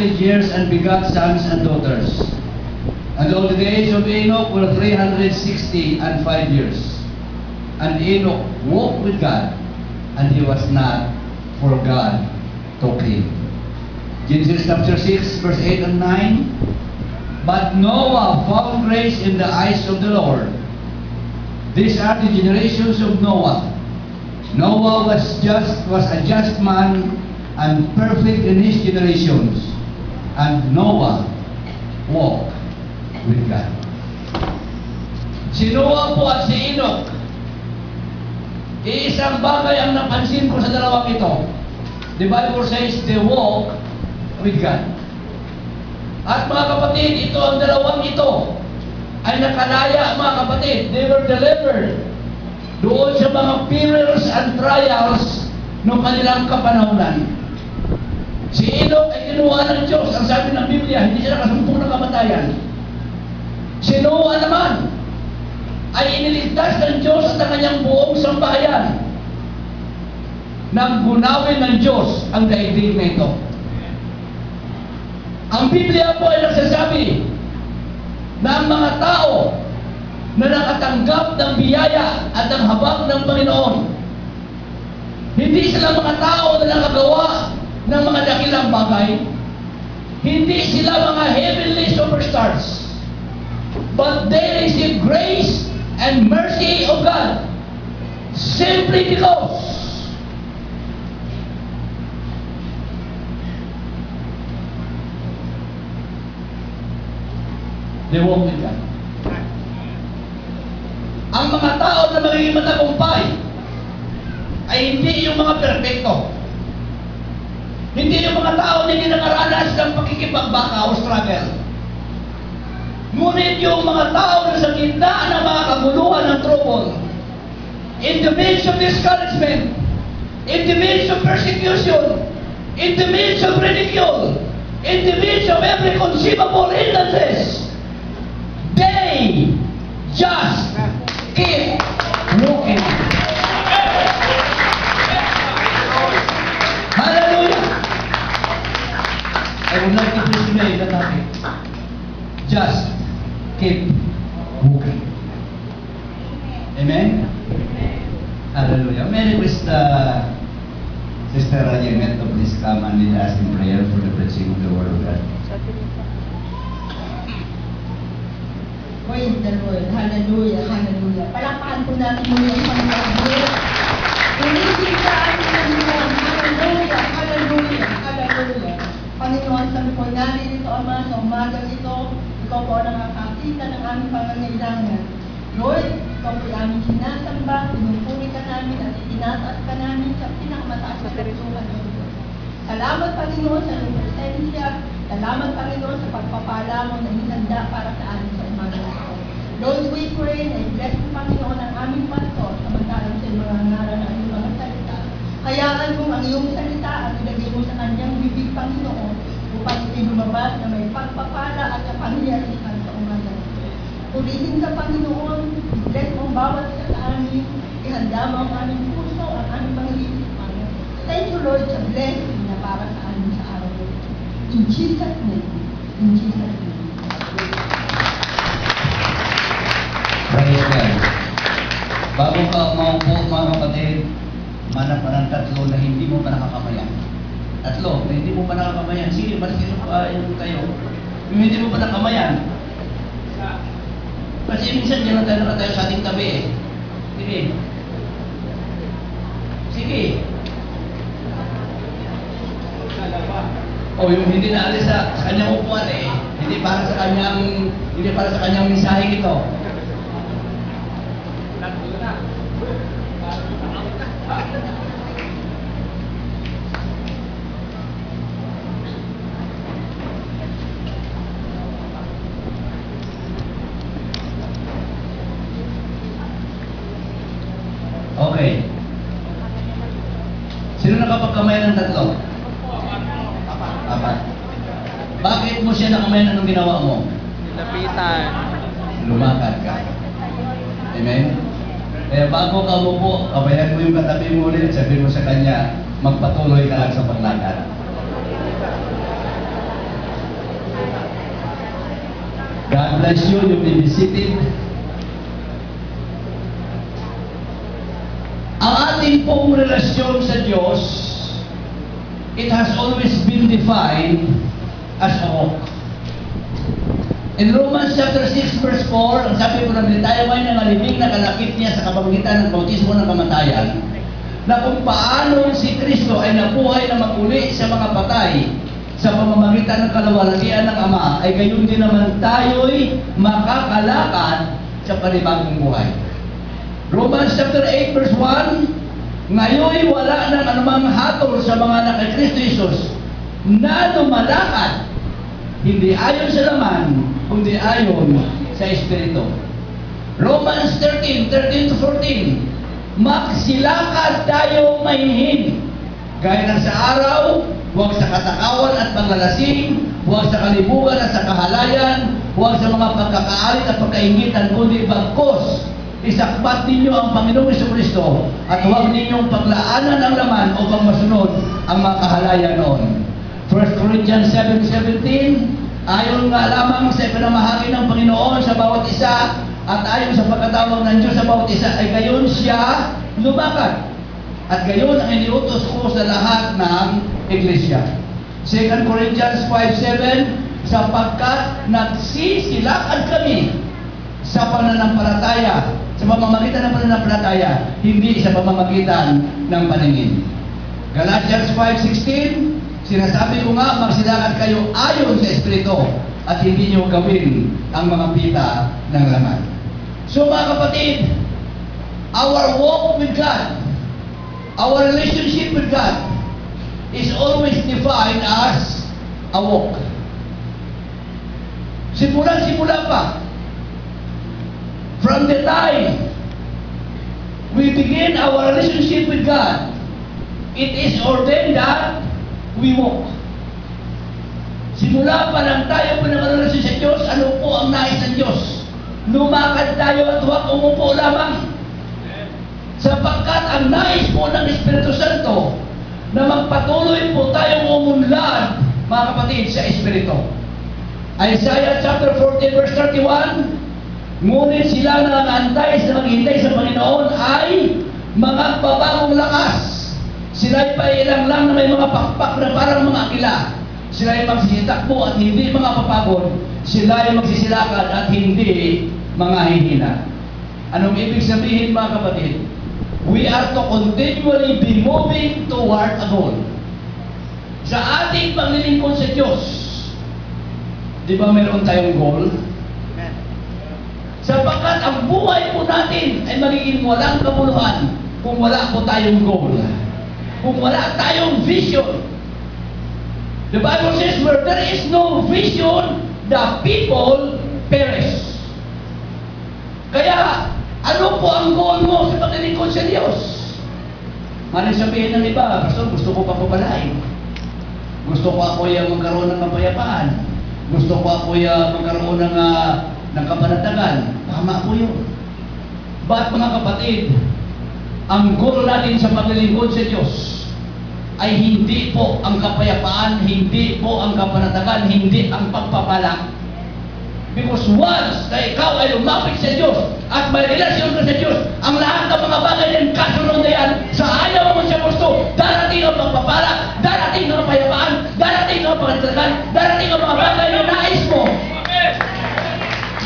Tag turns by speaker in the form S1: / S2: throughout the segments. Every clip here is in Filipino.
S1: 100 years and begot sons and daughters. And all the days of Enoch were 360 and 5 years. And Enoch walked with God, and he was not, for God took him. Genesis chapter 6, verse 8 and 9. But Noah found grace in the eyes of the Lord. These are the generations of Noah. Noah was a just man and perfect in his generations. And Noah walked with God. Si Noah po at si Enoch, iisang bagay ang napansin ko sa dalawang ito. The Bible says they walk with God. At mga kapatid, ito ang dalawang ito ay nakalaya, mga kapatid. They were delivered doon sa mga perils and trials noong kanilang kapanahonan. Si Enoch ay kinuha ng Diyos. Ang sabi ng Biblia, hindi siya nakasumpong ng kamatayan. Si Noah naman ay iniligtas ng Diyos at ang kanyang buong sambahayan. Nang gunawin ng Diyos ang daigdig na ito. Ang Biblia po ay nagsasabi na ang mga tao na nakatanggap ng biyaya at ng habag ng Panginoon, hindi sila mga tao na nakagawa ng mga dakilang bagay, hindi sila mga heavenly superstars, but they receive grace and mercy of God simply because they walk with God. Ang mga tao na magiging matagumpay ay hindi yung mga perpekto. Hindi yung mga tao na hindi nakaranas ng pakikipagbaka o struggle. Ngunit yung mga tao na sa gitna ng mga kaguluhan ng trouble, in the midst of discouragement, in the midst of persecution, in the midst of ridicule, in the midst of every conceivable hindrances, they just keep walking. Hallelujah! I would like to preach today the topic. Just keep walking. Amen? Hallelujah. May request Sister Rajemet to please come and lead us in prayer for the preaching of the Word of God.
S2: Praise the Lord. Hallelujah. Hallelujah. Palakpakan po natin muli ang Panginoon. Purihin ka ang Panginoon. Hallelujah. Hallelujah. Hallelujah. Panginoon, sabi po namin ito, Ama, sa umagang ito, ikaw po ang nakakakita ng aming pangangailangan. Lord, ikaw po ang aming sinasamba, pinupuri ka namin at itinataas ka namin sa pinakamataas na karesuhan ng Diyos. Salamat, Panginoon, sa iyong presensya. Salamat, Panginoon, sa pagpapala mo na hinanda para sa amin sa umagang ito. Lord, we pray na i-bless mo, Panginoon, ang aming pastor, samantalang sa mga ngaral ng aming mga salita. Hayaan mo ang iyong salita at ilagay mo sa kanyang bibig, Panginoon, upang ito'y lumabas na may pagpapala at kapangyarihan sa umagang ito. Purihin ka, Panginoon, i-bless mo ang bawat isa sa amin, ihanda mo ang aming puso, ang aming pang-iisip, Panginoon. Thank you, Lord, sa blessing na para sa amin sa araw ito. In Jesus' name. In Jesus' name.
S1: Praise God. Bago ka maupo, mga kapatid, manap ka ng tatlo na hindi mo pa nakakamayan. Tatlo na hindi mo pa nakakamayan. Sige, malasino pa yung kayo. Yung hindi mo pa nakamayan. Kasi minsan dyan na tayo sa ating tabi eh. Sige. Sige. O yung hindi naalis sa kanyang upuan eh. Hindi para sa kanyang mensaheng ito. Okay. Sino nakapagkamayan ng tatlo? Apat. Bakit mo siya nakamayan? Anong ginawa mo?
S3: Nilapitan.
S1: Lumakad ka. Amen? Kaya bago ka umupo, kabayan mo yung katabi mo ulit, sabihin mo sa kanya, magpatuloy ka lang sa paglakad. God bless you. You may be seated. Ang ating pong relasyon sa Diyos, it has always been defined as a walk. In Romans chapter 6 verse 4, ang sabi ko namin, tayo ay nangalibing na kalakip niya sa kabanggitan ng bautismo ng kamatayan, na kung paano si Kristo ay nabuhay na maguli sa mga patay sa pamamagitan ng kalawalhatian ng Ama, ay gayon din naman tayo'y makakalakad sa panibagong buhay. Romans chapter 8 verse 1, ngayon wala nang anumang hatol sa mga anak ni Kristo Jesus na lumalakad hindi ayon sa laman, kundi ayon sa Espiritu. Romans 13 to 14, magsilakad tayo mahinhin, gaya ng sa araw, huwag sa katakawan at panglalasing, huwag sa kalibugan at sa kahalayan, huwag sa mga pagkakaalit at pagkaingitan, kundi bagkos isakbat ninyo ang Panginoong Jesucristo at huwag ninyong paglaanan ang laman upang masunod ang mga kahalayan noon. 1 Corinthians 7:17, ayon nga lamang sa ipinamahagi ng Panginoon sa bawat isa at ayon sa pagkatawag ng Diyos sa bawat isa, ay gayon siya lumakad. At gayon ang iniutos ko sa lahat ng iglesia. 2 Corinthians 5:7, sapagkat nagsisilakad kami sa pananampalataya, sa pamamagitan ng pananampalataya, hindi sa pamamagitan ng paningin. Galatians 5:16, sinasabi ko nga, magsilakad kayo ayon sa Espiritu at hindi nyo gawin ang mga pita ng laman. So mga kapatid, our walk with God, our relationship with God is always defined as a walk. Simula pa, from the time we begin our relationship with God, it is ordained that we walk. Simula pa lang tayo pinag-relasyon sa Diyos, ano po ang nais ng Diyos? Lumakad tayo at huwag umupo lamang. Sapagkat ang nais po ng Espiritu Santo na magpatuloy po tayong umunlad, mga kapatid, sa Espiritu. Isaiah chapter 14 verse 31, ngunit sila na nag-antay sa maghintay sa Panginoon ay mga babagong lakas. Sila'y pailang lang na may mga pakpak na parang mga akila. Sila'y magsisitakbo at hindi mga papagod. Sila'y magsisilakad at hindi mga hihina. Anong ibig sabihin, mga kapatid? We are to continually be moving toward a goal. Sa ating paglilingkod sa Diyos, di ba meron tayong goal? Sapagkat ang buhay po natin ay magiging walang kabuluhan kung wala po tayong goal. Kung wala tayong vision. The Bible says, where there is no vision, the people perish. Kaya, ano po ang goal mo sa paglilingkod sa Diyos? Maling sabihin ng iba, Pastor, gusto ko papapalain. Gusto ko ako yung magkaroon ng kapayapaan. Gusto ko ako yung magkaroon ng kapanatagan. Tama po yun. But mga kapatid, ang goal natin sa paglilingkod sa Diyos ay hindi po ang kapayapaan, hindi po ang kapanatagan, hindi ang pagpapala. Because once na ikaw ay lumapit sa Diyos at may relasyon ka sa Diyos, ang lahat ng mga bagay ng kasunod na yan, sa ayaw mo siya gusto, darating ang pagpapala, darating ang kapayapaan, darating ang pagkatatagan, darating ang mga bagay na nais mo.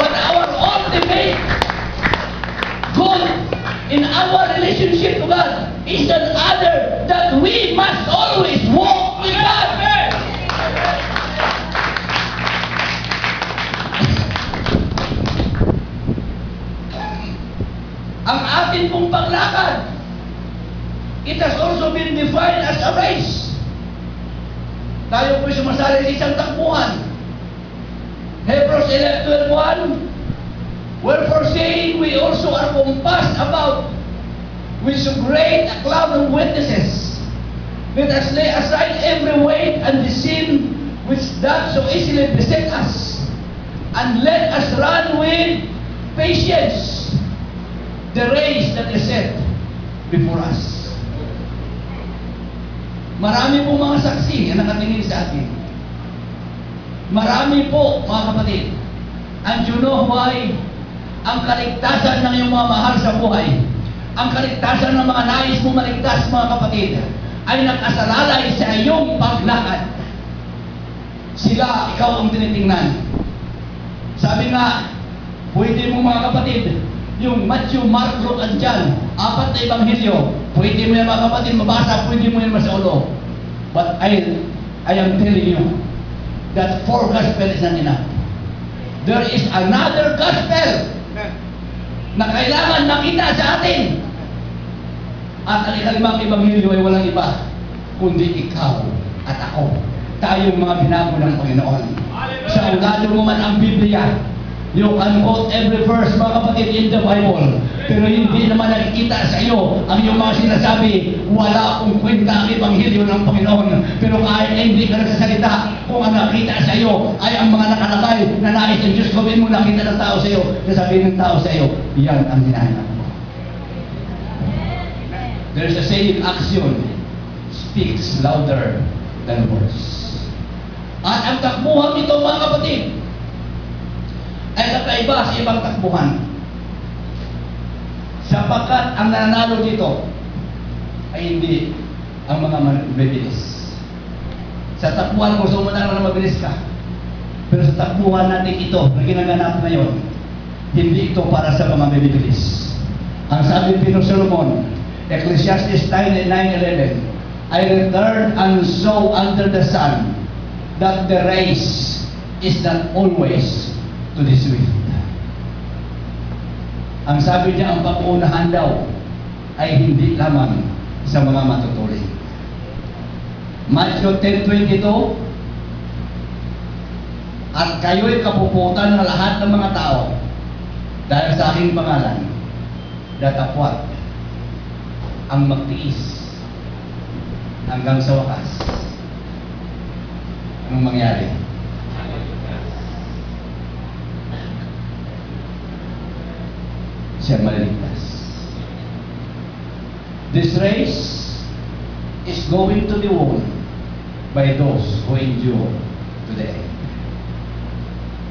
S1: But our ultimate goal in our relationship to God is none other that we must always walk with God. Ang atin pong paglakad, it has also been defined as a race. Tayo po'y sumasali sa isang takbuhan. Hebrews 11:12, wherefore saying we also are compassed about with so great a cloud of witnesses, let us lay aside every weight and the sin which doth so easily beset us, and let us run with patience the race that is set before us. Marami po mga saksi na nakatingin sa atin. Marami po, mga kapatid, And you know why? Ang kaligtasan ng iyong mga mahal sa buhay, ang kaligtasan ng mga nais mo maligtas, mga kapatid, ay nakasalalay sa iyong paglakad. Sila, ikaw ang tinitingnan. Sabi nga, pwede mo mga kapatid, yung Matthew, Mark, Luke, at John, 4 na ebanghelyo, pwede mo yan mga kapatid mabasa, pwede mo yan masaulo. But I am telling you that 4 gospel is not enough. There is another gospel na kailangan makita sa atin. At ang ikalimang ebanghelyo ay walang iba, kundi ikaw at ako. Tayong mga binago ng Panginoon. Sa ulado mo man ang Biblia, you can quote every verse, mga kapatid, in the Bible. Pero hindi naman nakikita sa iyo ang iyong mga sinasabi. Wala akong kwenta ang ebanghelyo ng Panginoon. Pero kahit hindi ka nagsasalita, kung ang nakita sa iyo ay ang mga nakalagay na nais ng Diyos, gawin mo nakita ng tao sa iyo, sasabihin ng tao sa iyo, yan ang hinahanap mo. There's a saying, action speaks louder than words. At ang takbuhan nito, mga kapatid, ay kakaiba sa ibang takbuhan. Sapagkat ang nananalo dito ay hindi ang mga mabilis. Sa takbuhan, gusto mo na mabilis ka. Pero sa takbuhan natin ito, na ginaganap ngayon, hindi ito para sa mga mabilis. Ang sabi ni Solomon, Ecclesiastes 9:11, I returned and saw under the sun that the race is not always to the swift. Ang sabi niya, ang pag-uunahan daw ay hindi lamang sa mga matutuloy. Matthew 10:22, at kayo'y kapuputan ng lahat ng mga tao dahil sa aking pangalan, datapwat ang magtiis hanggang sa wakas. Anong mangyari? Siya maliligtas. This race is going to be won by those who endure to the end.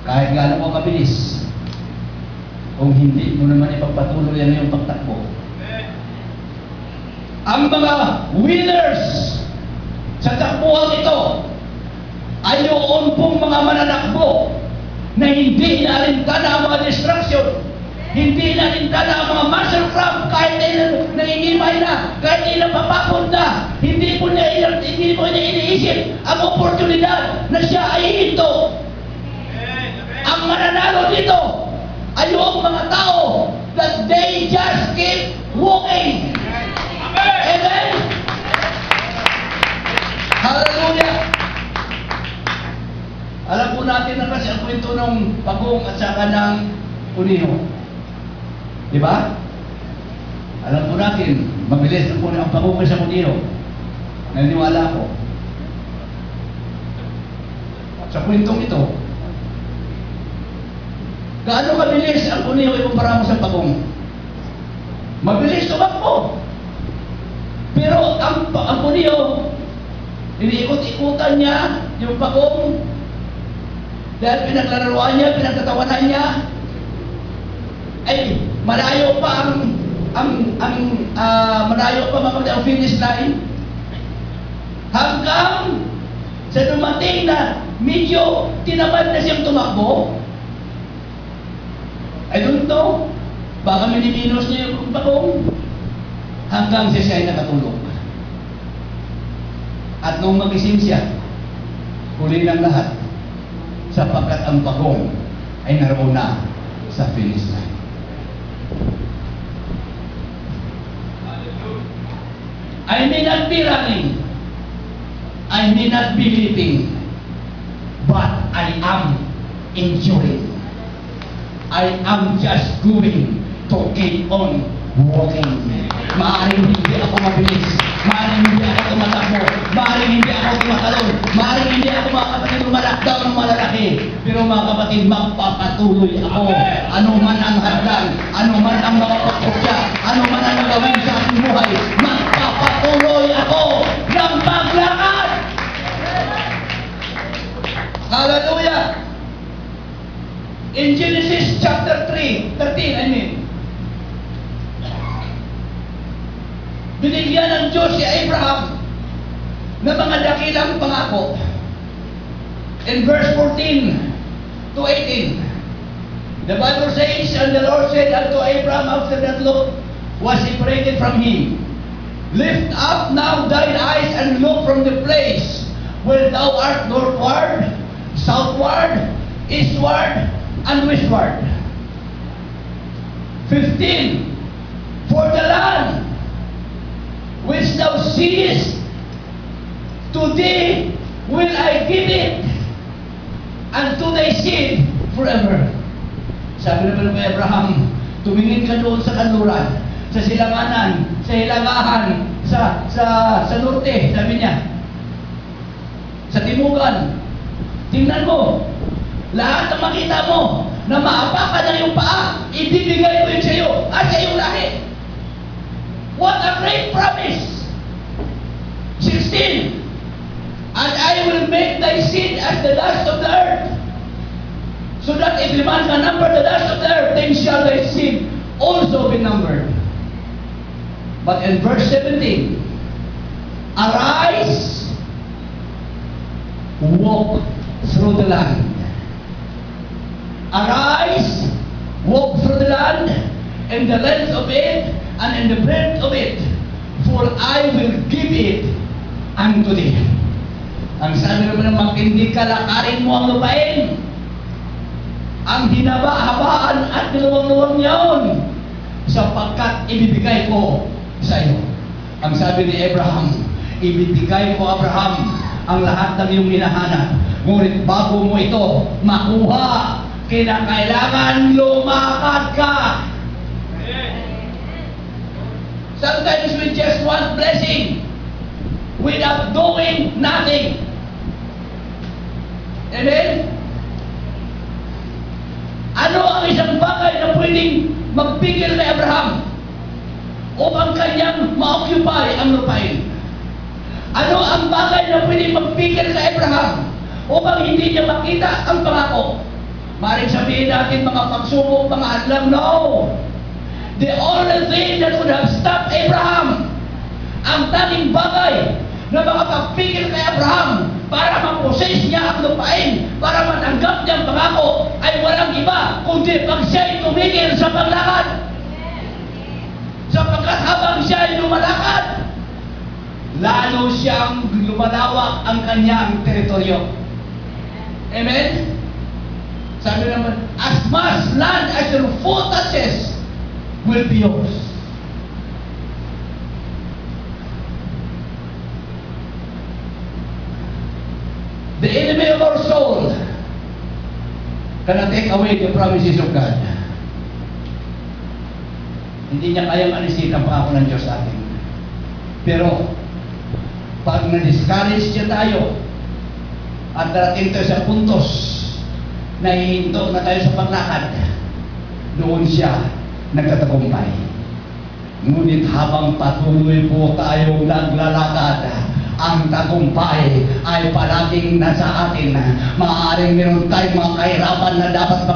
S1: Kahit gaano ko kabilis, kung hindi mo naman ipagpatuloy ang iyong pagtakbo, ang mga winners sa takbuhan ito ay yung pong mga mananakbo na hindi naalintana ang mga distraction, hindi naalintana ang mga muscle cramp, kahit na nangingimay na, kahit na napapagod na, hindi po niya iniisip ang oportunidad na siya ay hinto. Ang mananalo dito ay yung mga tao that they just keep walking. Amen? Hallelujah! Alam po natin na kasi ang kwento ng pagong at saka ng uniho. Di ba? Alam po natin, mabilis na po ang pagong sa uniho. Naniniwala ko. Sa kwentong ito, gaano kabilis ang uniho ikumpara mo sa pagong? Mabilis tumakbo. Pero ang uniho, iniikot-ikutan niya yung pagong dahil pinaglalaroan niya, pinagtatawanan niya, ay malayo pa malayo pa ang finish line hanggang sa dumating na medyo tinamad na siyang tumakbo. I don't know, baka miniminos niya yung pagong hanggang siya ay nakatulog. At nung magising siya, huli ng lahat, sapagkat ang pagong ay naroon na sa finish line. I may not be running, I may not be leaping, but I am enduring. I am just going to keep on walking. Maaaring hindi ako mabilis, maaaring hindi ako tumatakbo, maaaring hindi ako tumatalon, maaaring hindi ako mga kapatid lumalakdaw ng malalaki, pero mga kapatid, magpapatuloy ako. Ano man ang hadlang, ano man ang mga pagsukya, ano man ang nagawin sa aking buhay, magpapatuloy ako ng paglakad. Hallelujah! In Genesis chapter 13, binigyan ng Diyos si Abraham ng mga dakilang pangako. In verse 14 to 18, the Bible says, and the Lord said unto Abraham after that Lot was separated from him, lift up now thine eyes and look from the place where thou art northward, southward, eastward, and westward. 15, for the land which thou seest, to thee will I give it, and to thy seed forever. Sabi naman ng Abraham, tumingin ka doon sa kanluran, sa silanganan, sa hilangahan, sa norte, sabi niya, sa timugan. Tingnan mo, lahat ng makita mo, na maapakan ng iyong paa, ibibigay ko yun sa iyo at sa iyong lahi. What a great promise! 16, and I will make thy seed as the dust of the earth, so that if a man can number the dust of the earth, then shall thy seed also be numbered. But in verse 17, arise, walk through the land. Arise, walk through the land, in the length of it, and in the breadth of it, for I will give it unto thee. Ang sabi naman ng hindi kalakarin mo ang lupain, ang hinaba-habaan at niluwang-luwang niyaon, sapagkat ibibigay ko sa iyo. Ang sabi ni Abraham, ibibigay ko, Abraham, ang lahat ng iyong hinahanap. Ngunit bago mo ito makuha, kinakailangan lumakad ka. Sometimes we just want blessing without doing nothing. Amen? Ano ang isang bagay na pwedeng magpigil kay Abraham upang kanyang ma-occupy ang lupain? Ano ang bagay na pwedeng magpigil kay Abraham upang hindi niya makita ang pangako? Maring sabihin natin mga pagsubok, mga hadlang, no! The only thing that would have stopped Abraham, ang tanging bagay na makapagpigil kay Abraham para ma-possess niya ang lupain, para matanggap niya ang pangako, ay walang iba kundi pag siya'y tumigil sa paglakad. Sapagkat habang siya'y lumalakad, lalo siyang lumalawak ang kanyang teritoryo. Amen? Sabi naman, as much land as your foot touches will be yours. The enemy of our soul cannot take away the promises of God. Hindi niya kayang alisin ang pangako ng Diyos sa atin. Pero, pag na-discourage niya tayo at darating tayo sa puntos na hihinto na tayo sa paglakad, doon siya nagtatagumpay. Ngunit habang patuloy po tayong naglalakad, ang tagumpay ay palaging nasa atin. Maaaring meron tayong mga kahirapan na dapat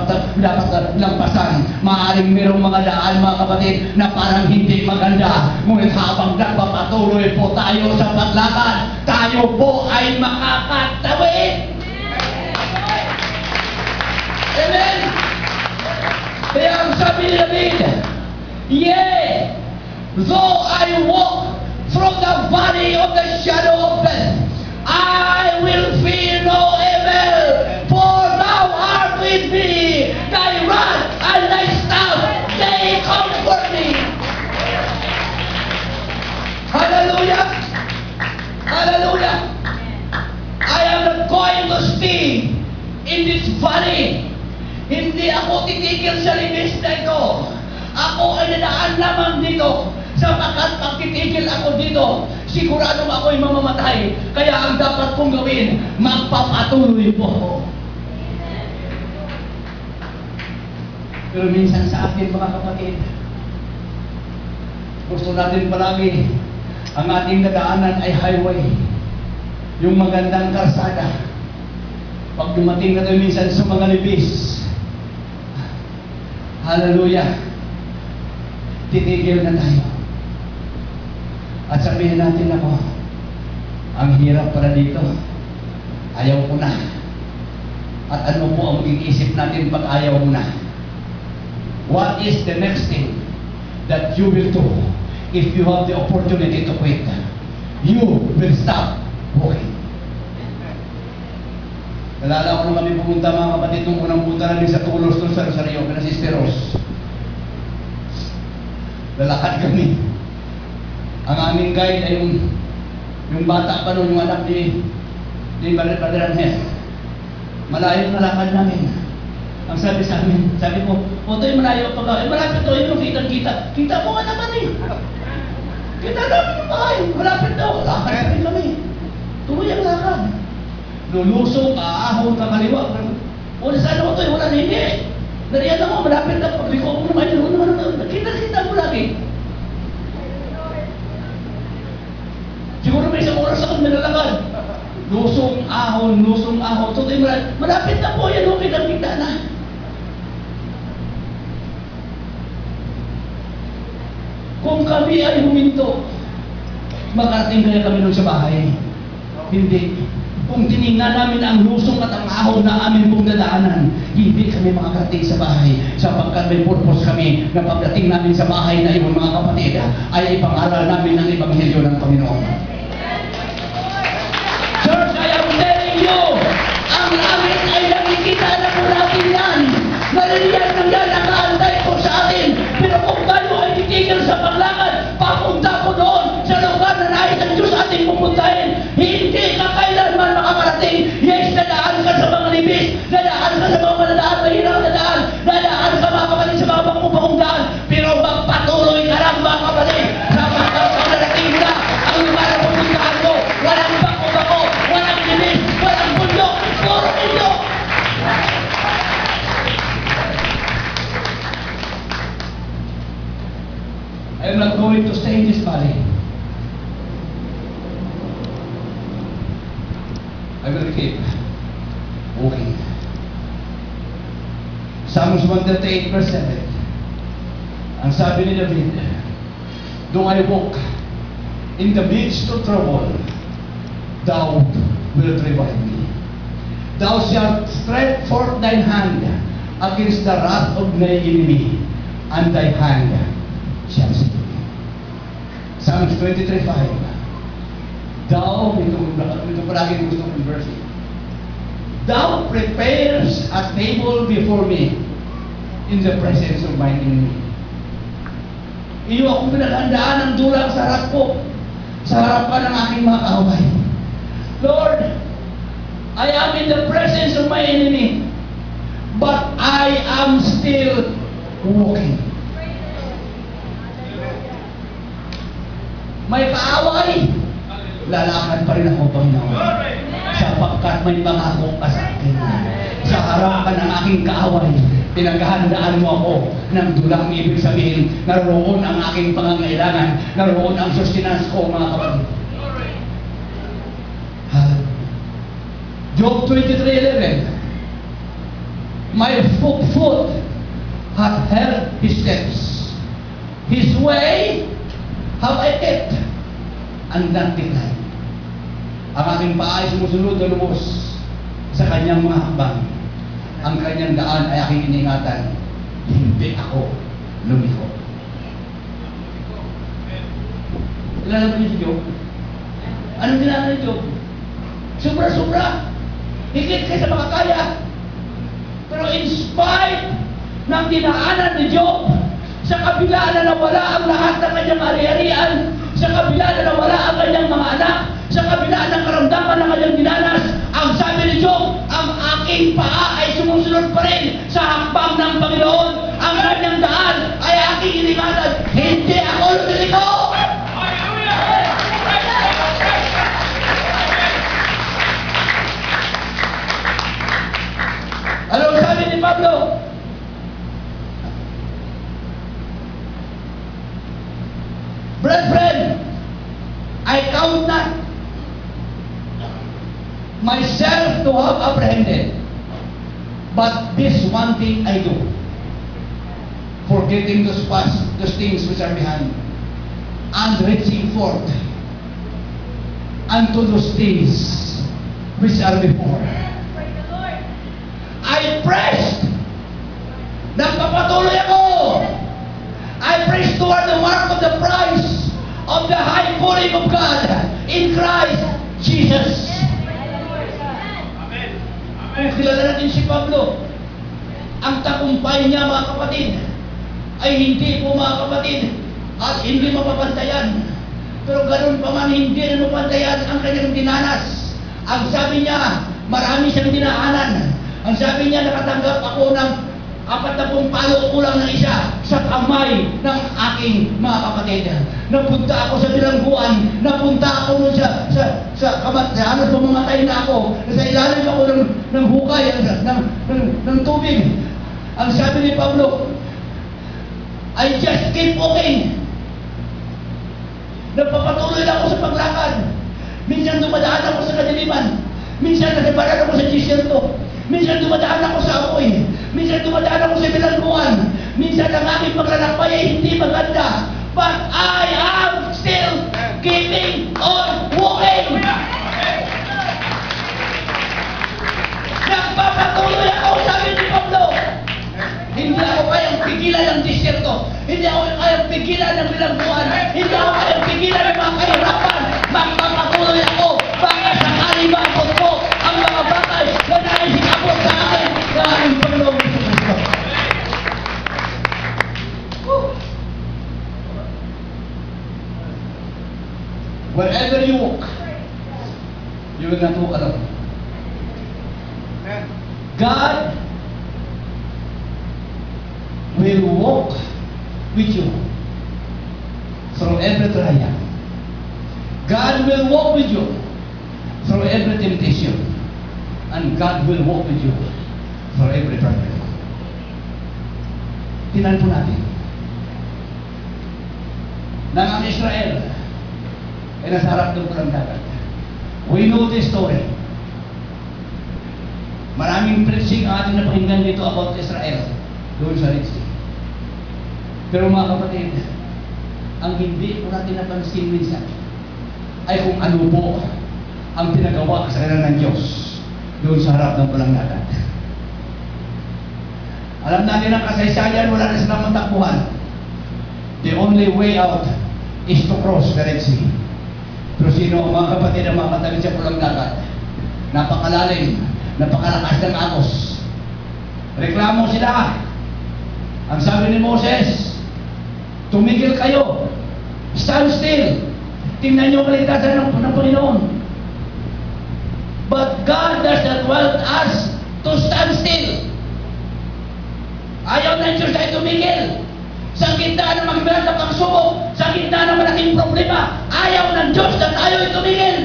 S1: lampasan. Maaaring merong mga daan, mga kapatid, na parang hindi maganda. Ngunit habang nagpapatuloy po tayo sa paglakad, tayo po ay makakatawid. Amen? Kaya ang sabi ni David, yea, though I walk through the valley of the shadow of death, I will fear no evil, for thou art with me, thy rod and thy staff, they comfort me. Hallelujah! Hallelujah! I am not going to stay in this valley. Hindi ako titigil sa libis na ito. Ako ay nadaan lamang dito. Sapagkat pag titigil ako dito, sigurado ako'y mamamatay. Kaya ang dapat kong gawin, magpapatuloy po ako. Pero minsan sa atin, mga kapatid, gusto natin palagi ang ating nadaanan ay highway. Yung magandang karsada. Pag dumating na tayo minsan sa mga libis, Hallelujah. Titigil na tayo. At sabihin natin ako, ang hirap pala dito. Ayaw ko na. At ano po ang maging isip natin pag ayaw mo na? What is the next thing that you will do if you have the opportunity to quit? You will stop walking. Nalala ko nung kami pumunta mga kapatid, nung unang punta namin sa Tulos doon sa Rosario, na Sister Rose. Lalakad kami. Ang aming guide ay yung bata pa noon, yung anak ni Brother Angel. Malayo na lakad namin. Ang sabi sa amin, sabi ko, Toy, malayo pa ka. Malapit to, yun, kitang-kita. Kita mo nga naman eh. Kita namin yung bahay. Malapit daw. Lakad pa rin kami. Tuloy ang lakad. Lulusong, aahon ka kaliwa. O, saan ako Toy? Wala na hindi. Nariyan ako, malapit na. Pagliko ko naman yun. Kita mo lagi. Siguro may isang oras ako nilalakad. Lusong ahon. So, tayo malapit na po yan, okay, kita na. Kung kami ay huminto, makarating kaya kami nun sa bahay. Hindi. Kung tinignan namin ang lusong at ang ahon na amin pong dadaanan, hindi kami makakarating sa bahay sapagkat may purpose kami na pagdating namin sa bahay na iyon mga kapatid ay ipangaral namin ang Ebanghelyo ng Panginoon. Church, I am telling you, ang langit ay nakikita na po natin yan. Naliliyan ng yan, nakaantay po sa atin. Pero kung tayo ay titigil sa paglakad, papunta ko doon sa lugar na nais ng Diyos ating pupuntahin, hindi ka kailanman makakarating. Yes, dadaan ka sa mga libis, dadaan ka sa mga maladaan, mahirap na daan, dadaan ka mga kapatid sa mga bakong daan, pero magpatuloy ka lang mga kapatid, sapagkat pagdating na ang lugar na pupuntahan ko, walang bako-bako, walang libis, walang bundok, puro bundok. I am not going to stay in this valley. I will keep walking. Psalms 138 verse 7. Ang sabi ni David, though I walk in the midst of trouble, thou wilt revive me. Thou shalt stretch forth thine hand against the wrath of thy enemy, and thy hand shall save me. Psalms 23:5. Thou, ito palagi gusto kong verse. Thou prepares a table before me in the presence of my enemy. Iyo akong pinaghandaan ng dulang sa harap ko, sa harapan ng aking mga kaaway. Lord, I am in the presence of my enemy, but I am still walking. May kaaway, lalakad pa rin ako, Panginoon. Sapagkat may pangako ka sa akin. Sa harapan ng aking kaaway, pinaghahandaan mo ako ng dulang ibig sabihin, naroon ang aking pangangailangan, naroon ang sustenance ko, mga kapatid. Job 23:11. My foot hath held his steps. His way have I kept and not declined. Ang aking paa ay sumusunod na lumos sa kanyang mga hakbang. Ang kanyang daan ay aking iningatan. Hindi ako lumiko. Kilala mo niyo si Job? Anong ginagawa ni Job? Sobra-sobra. Higit kayo sa makakaya. Pero in spite ng dinaanan ni Job, sa kabila na nawala ang lahat ng kanyang ari-arian, sa kabila na nawala ang kanyang mga anak, sa kabila ng karamdaman ng kanyang dinanas, ang sabi ni Job, ang aking paa ay sumusunod pa rin sa hakbang ng Panginoon. Ang kanyang daan ay aking iningatan. Hindi ako lumiliko! Ano ang sabi ni Pablo? Brethren, I count not myself to have apprehended, but this one thing I do, forgetting those past, those things which are behind, and reaching forth unto those things which are before. I pressed. Nagpapatuloy ako. I press toward the mark of the prize of the high calling of God in Christ Jesus. Kung kilala natin si Pablo, ang tagumpay niya, mga kapatid, ay hindi po, mga kapatid, at hindi mapapantayan. Pero ganun pa man, hindi rin mapapantayan ang kanyang dinanas. Ang sabi niya, marami siyang dinaanan. Ang sabi niya, nakatanggap ako ng 40 palo kulang ng isa sa kamay ng aking mga kapatid. Napunta ako sa bilangguan, napunta ako nun sa kamatayan, pumamatay na ako, nasa ilalim ako ng hukay, ng tubig. Ang sabi ni Pablo, I just keep walking. Nagpapatuloy lang ako sa paglakad. Minsan dumadaan ako sa kadiliman. Minsan nagbaran ako sa disyerto. Minsan dumadaan ako sa apoy. Minsan dumadaan ako sa bilangguan. Minsan ang aking paglalakbay ay hindi maganda. But I am still keeping on walking. Nagpapatuloy ako, sabi ni Pablo. Hindi ako kayang pigilan ng disyerto. Hindi ako kayang pigilan ng bilangguan. Hindi ako kayang pigilan ng mga kahirapan. Magpapatuloy ako. Baka sakali maabot ko ang mga bagay na naisikabot sa akin na aking Panginoong Jesucristo. Wherever you walk, you will not walk alone. God will walk with you through every trial. God will walk with you through every temptation. And God will walk with you through every problem. Tingnan po natin. Nang ang Israel ay nasa harap ng pulang dagat. We know this story. Maraming preaching ang ating napakinggan dito about Israel doon sa Red Sea. Pero mga kapatid, ang hindi po natin napansin minsan ay kung ano po ang pinagawa sa kanila ng Diyos doon sa harap ng pulang dagat. Alam natin ang kasaysayan, wala na silang matakbuhan. The only way out is to cross the Red Sea. Pero sino ang mga kapatid ang mga katabi sa pulang dagat? Napakalalim, napakalakas ng agos. Reklamo sila. Ang sabi ni Moses, tumigil kayo. Stand still. Tingnan niyo ang kaligtasan ng Panginoon. But God does not want us to stand still. Ayaw ng Diyos ay tumigil. Sa gitna ng magbilang na pagsubok, sa gitna ng malaking problema, ayaw ng Diyos na tayo ay tumigil.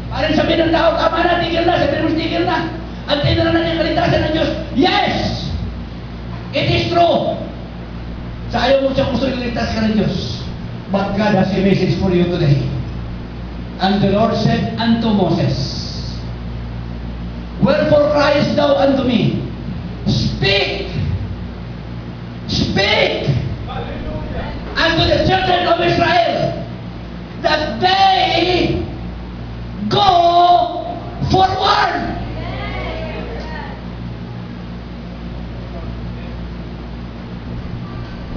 S1: Parang sabihin ng tao, tama na, tigil na, sabihin mo, tigil na. Antayin na lang ang kaligtasan ng Diyos. Yes! It is true. Sa ayaw mo siya gusto iligtas ka ng Diyos. But God has a message for you today. And the Lord said unto Moses, wherefore criest thou unto me? Speak! Speak! Unto the children of Israel that they go forward!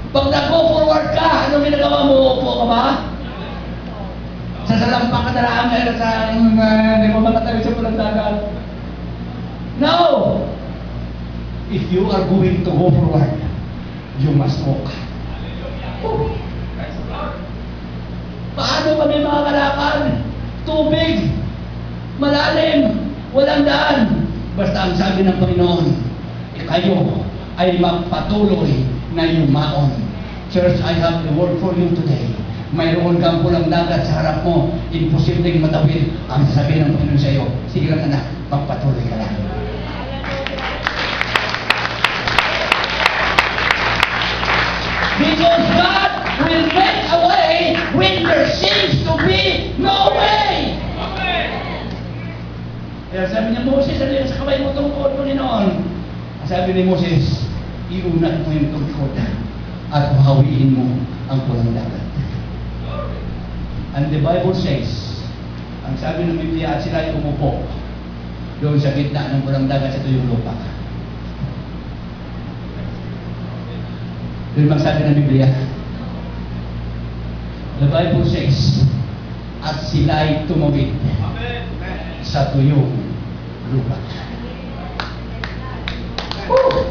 S1: Pag nag-go forward ka, anong ginagawa mo? Upo ka ba? Sasalampak ka na lang sa hindi mo makatabi sa pulang dagat. No! If you are going to go forward, you must walk. Paano kami mga kalakad? Tubig, malalim, walang daan. Basta ang sabi ng Panginoon, kayo ay magpatuloy na yumaon. Church, I have the word for you today. Mayroon kang pulang dagat sa harap mo, imposibleng matawid. Ang sabihin ng Panginoon sa iyo, sige lang anak, magpatuloy ka lang. Because God will make a way when there seems to be no way. Kaya sabi niya, Moses, ano yun sa kamay mo tungkol, Panginoon? Sabi ni Moses, iunat mo yung tungkod at hawiin mo ang pulang dagat. And the Bible says, ang sabi ng Biblia, at sila ay umupo doon sa gitna ng pulang dagat sa tuyong lupa. Doon bang sabi ng Biblia? The Bible says, at sila ay tumawid sa tuyong lupa. Woo!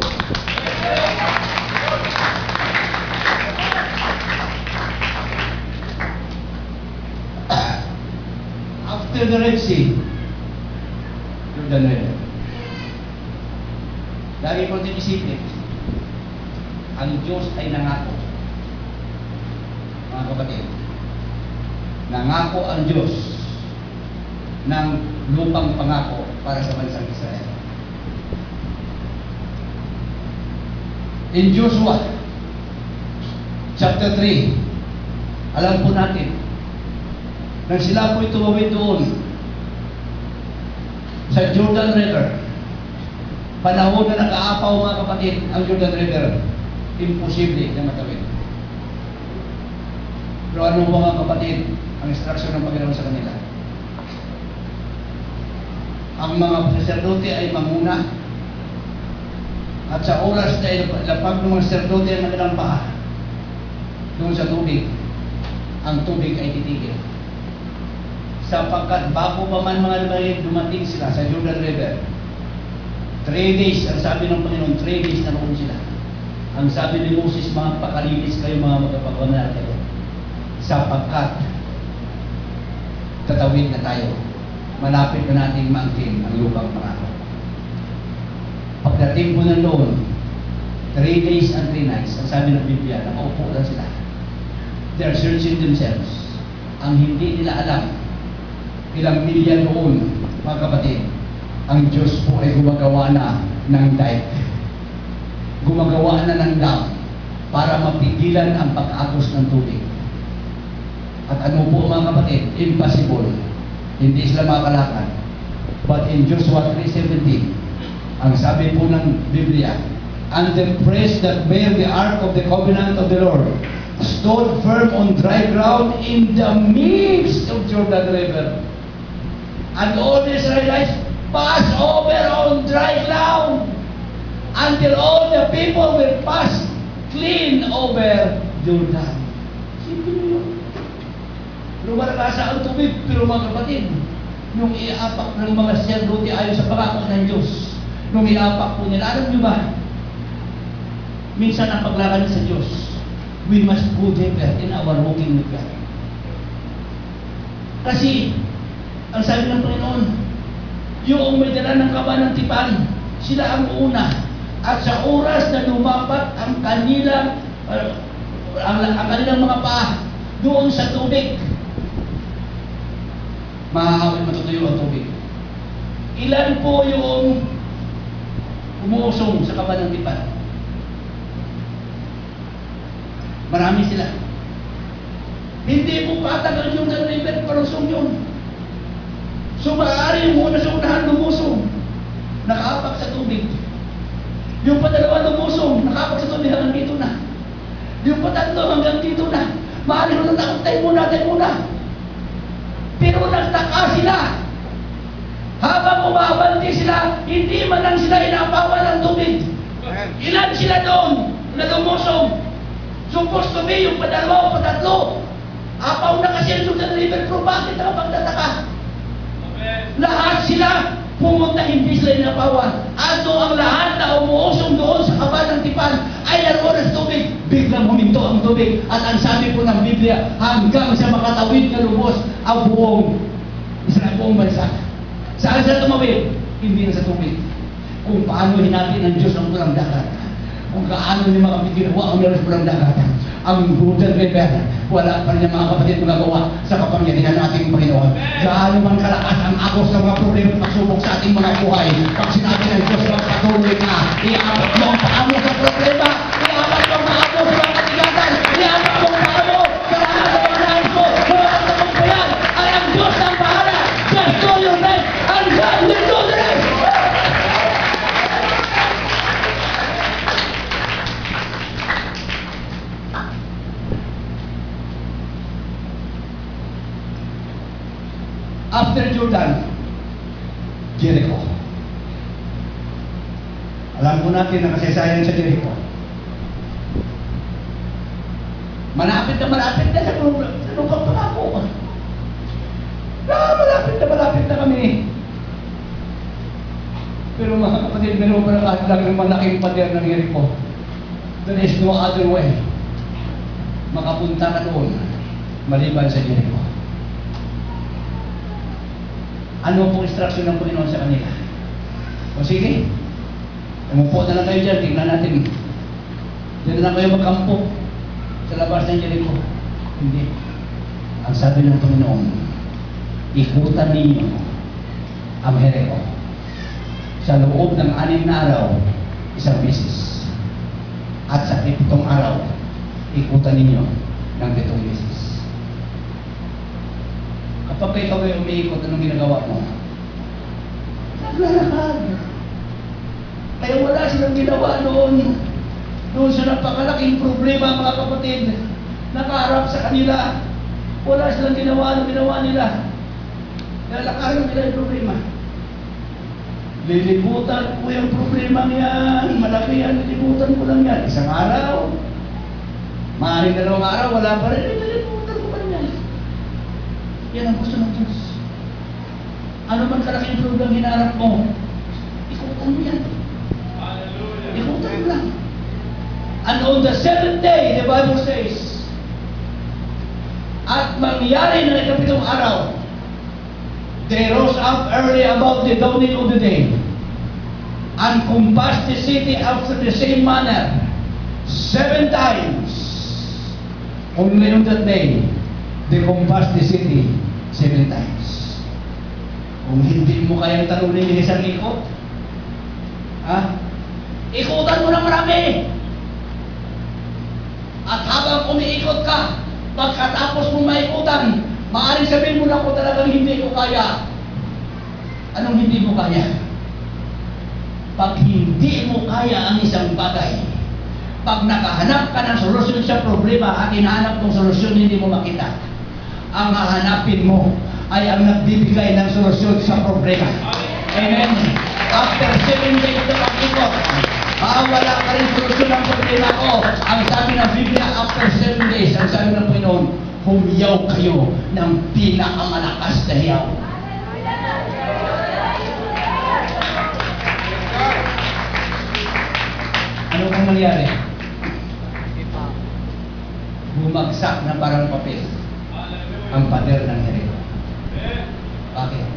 S1: After the Red Sea, Jordan River. Lagi ko din isipin, ang Diyos ay nangako. Mga kapatid, nangako ang Diyos ng lupang pangako para sa bansang Israel. In Joshua chapter 3, alam po natin, nang sila po'y tumawid doon sa Jordan River, panahon na nag-aapaw mga kapatid ang Jordan River, imposible na matawid. Pero ano mga kapatid ang instruction ng Panginoon sa kanila? Ang mga saserdote ay manguna, at sa oras na ilapag ng mga saserdote ang kanilang paa doon sa tubig, ang tubig ay titigil. Sapagkat bago pa man mga lumayan, dumating sila sa Jordan River, 3 days, ang sabi ng Panginoon, 3 days na roon sila. Ang sabi ni Moses, mga pakalinis kayo, mga magkapagpamanal kayo, sapagkat tatawid na tayo, malapit na nating maangkin ang lupang pangako. Pagdating po na doon, 3 days and 3 nights, ang sabi ng Biblia, nakaupo lang sila. They are searching themselves. Ang hindi nila alam, ilang milya doon, mga kapatid, ang Diyos po ay gumagawa na ng dike. Gumagawa na ng dam para mapigilan ang pag-agos ng tubig. At ano po mga kapatid? Impossible. Hindi sila makalakad. But in Joshua 3:17, ang sabi po ng Biblia, and the priests that bear the ark of the covenant of the Lord stood firm on dry ground in the midst of Jordan River. And all the Israelites passed over on dry ground until all the people were passed clean over Jordan. Simple yun. Lumalagasa ang tubig, pero mga kapatid, nung iapak ng mga sacerdote ayon sa pangako ng Diyos, nung iapak po nila, alam nyo ba, minsan ang paglakad sa Diyos, we must go deeper in our walking with God. Kasi, ang sabi ng Panginoon, yung may dala ng kaba ng tipan, sila ang una. At sa oras na lumapat ang kanilang mga paa doon sa tubig, matutuyo ang tubig. Ilan po yung umuusong sa kaba ng tipan? Marami sila. Hindi po patagal yung River, palusong yun. So maaari yung una sa unahan lumusong, nakaapak sa tubig. Yung padalawa lumusong, nakaapak sa tubig hanggang dito na. Yung patatlo hanggang dito na. Maaari mo na tayo muna. Pero nagtaka sila. Habang umabanti sila, hindi man lang sila inapawan ng tubig. Ilan sila doon na lumusong? Supposed to be yung padalawa o patatlo. Apaw na kasi ang Jordan River, pero bakit ang pagtataka? Lahat sila pumunta, hindi sila inapawan. Ano ang lahat na umuusong doon sa kaba ng tipan ay naroon sa tubig. Biglang huminto ang tubig. At ang sabi po ng Biblia, hanggang sa makatawid na lubos ang buong bansa. Saan sila tumawid? Hindi na sa tubig. Kung paano hinati ng Diyos ang pulang dagat. Kung gaano niya mga ginawa ang meron sa pulang dagat. Ang Jordan River, wala pa rin mga kapatid magagawa sa kapangyarihan ng ating Panginoon. Gaano man kalakas ang agos ng mga problema at pagsubok sa ating mga buhay. Pag sinabi ng Diyos, magpatuloy ka, iaabot mo ang paa mo sa problema, iaabot mo ang paa mo sa mga katigatan, iaabot mo ang paa mo sa lahat ng mga nais mo, sa lahat ng mga bayan, ay ang Diyos ang bahala. Just do your best, and God will do the rest. Jordan? Jericho. Alam po natin ang kasaysayan sa Jericho. Malapit na sa lugar pangako. Malapit na kami. Pero mga kapatid, meron pa nakahadlang ng malaking pader ng Jericho. There is no other way. Makapunta ka doon, maliban sa Jericho. Ano pong instruction ng Panginoon sa kanila? O sige, umupo na lang kayo dyan, tingnan natin. Diyan na lang kayo magkampo sa labas ng Jericho. Hindi. Ang sabi ng Panginoon, ikutan ninyo ang Jericho. Sa loob ng 6 na araw, isang beses. At sa 7 araw, ikutan ninyo ng 7 beses. Kapag ikaw ay umiikot, anong ginagawa mo? Naglalakad. Kaya wala silang ginawa noon. Doon sa napakalaking problema, mga kapatid, nakaharap sa kanila. Wala silang ginawa ng ginawa nila. Lalakaran nila yung problema. Lilibutan ko yung problema niyan. Malaki yan, lilibutan ko lang yan. Isang araw. Maaaring 2 araw, wala pa rin. Lilibutan ko pa rin yan. Yan ang gusto ng Diyos. Ano man kalaking problema hinaharap mo, ikutan mo yan. Ikutan mo lang. And on the 7th day, the Bible says, at mangyari na 7 araw, they rose up early about the dawning of the day and compassed the city after the same manner 7 times. Only on that day, they compassed the city 7 times. Kung hindi mo kayang talunin yung isang ikot, ikutan mo ng marami. At habang umiikot ka, pagkatapos mong maikutan, maaaring sabihin mo na kung talagang hindi ko kaya. Anong hindi mo kaya? Pag hindi mo kaya ang isang bagay, pag nakahanap ka ng solusyon sa problema at hinahanap mong solusyon hindi mo makita, ang hahanapin mo ay ang nagbibigay ng solusyon sa problema. Amen? After 7 days na pag-ikot, wala ka rin solusyon ng problema ko. Ang sabi ng Biblia, after 7 days, ang sabi ng Panginoon, humiyaw kayo ng pinakamalakas na hiyaw. Ano kang nangyari? Bumagsak na parang papel ang pader ng Jericho. Bakit?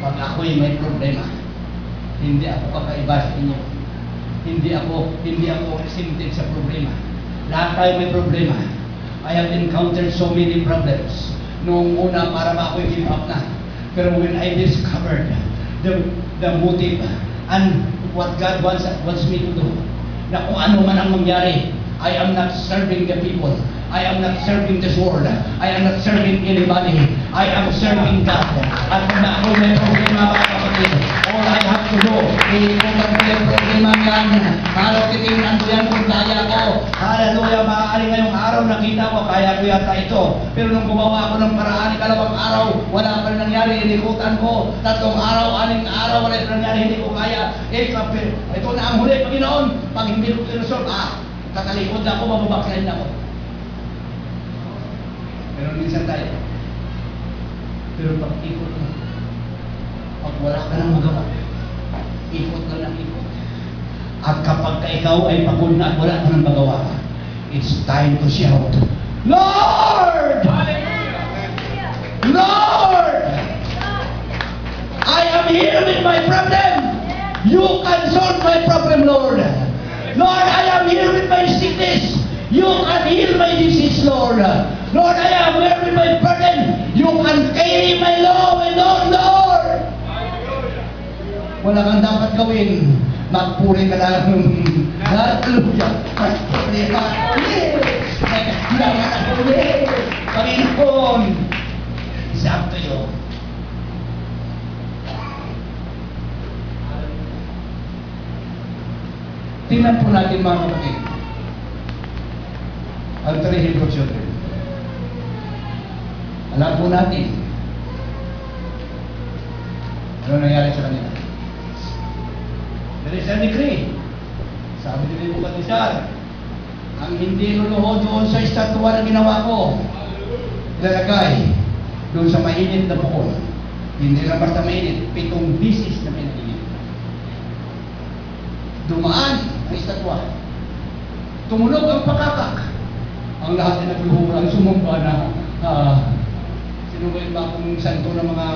S1: Pag ako'y may problema, hindi ako kakaiba sa inyo. Hindi ako exempted sa problema. Lahat tayo may problema. I have encountered so many problems. Noong una, para ba ako'y give up na. Pero when I discovered the motive and what God wants me to do, na kung ano man ang mangyari, I am not serving the people. I am not serving this world. I am not serving anybody. I am serving God. At kung ako may problema, mga kapatid, all I have to do, iikutan ko yung problema yan. Halo, titingnan ko yan kung kaya ko. Hallelujah, maaari ngayong araw nakita ko, kaya ko yata ito. Pero nung gumawa ako ng paraan, 2 araw, wala pa rin nangyari, inikutan ko. 3 araw, 6 araw, wala rin nangyari, hindi ko kaya. Ito na ang huli, Panginoon. Pag hindi ko tinusol, katalikod na ako, mababaklain na ako. Pero minsan tayo. Pero pag ikot mo, pag wala ka nang magawa, ikot ka ng ikot. At kapag ikaw ay pagod na at wala ka nang magawa, it's time to shout, Lord! Lord! I am here with my problem. You can solve my problem, Lord. Lord, I am here with my sickness. You can heal my disease, Lord. Lord, I am here with my burden. You can carry my load, Lord. Wala kang dapat gawin. Magpuri ka lang. Hallelujah. Problema. Kailangan ako. Panginoon. It's up to you. Tingnan po natin mga kapatid. Ang 3 Hebrew children. Alam po natin Ano nangyari sa kanila? There is a decree. Sabi ni Nebuchadnezzar, ang hindi luluhod doon sa estatwa na ginawa ko, ilalagay doon sa mainit na bukol. Hindi lang basta mainit, 7 bisis na pinainit. Dumaan ang estatwa. Tumunog ang pakakak. Ang lahat ay nagluhura, ang sumumpa na, sino ba kung santo ng mga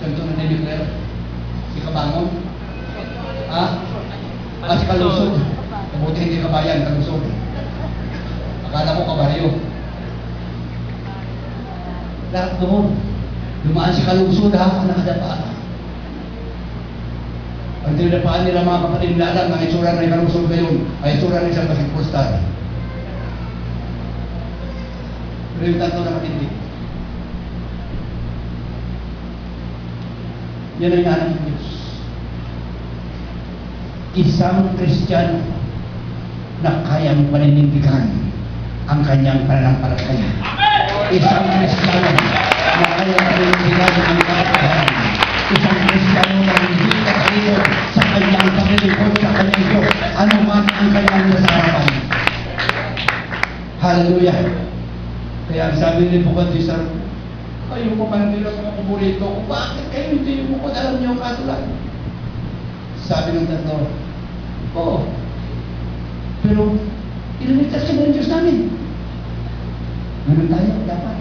S1: santo na dineclare? Si Kabangon? Si Kalusog. Mabuti hindi kabayan, Kalusog. Akala ko kabaryo. Lahat doon. Dumaan si Kalusog, nakadapa. Ang tinadapaan nila mga kapatid na alam ng itsura ng Kalusog ngayon ay itsura ng isang basketball star. Pero yung tatlo na matindi. Yan ay anak ng Diyos. Isang Kristiyano na kayang paninindigan ang kanyang pananampalataya. Isang Kristiyano na kayang paninindigan ang kapatahan. Isang Kristiyano na hindi kakalito sa kanyang paglilingkod sa kanyang Diyos, anuman ang kanyang nasarapan. Hallelujah! Kaya ang sabi ni Nebuchadnezzar, kayo pa man nila mga paborito ko, bakit kayo hindi mo kung alam niyo ang katulan? Sabi ng tatlo, oo, pero ililigtas ka ng Diyos namin. Ganun tayo, dapat.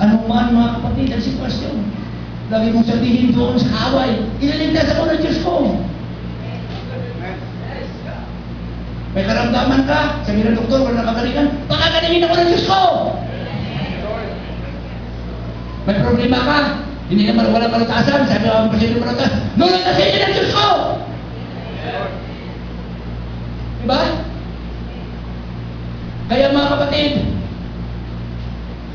S1: Ano man mga kapatid ang sitwasyon, lagi mong sabihin doon sa away, ililigtas ako ng Diyos ko. May karamdaman ka, sabi ng doktor, wala nakagalingan, pakagalingin ako ng Diyos ko. May problema ka, hindi naman walang malutasan, sabi ng pasyente malutasan, nulutasin niyo ng Diyos ko. Diba? Kaya mga kapatid,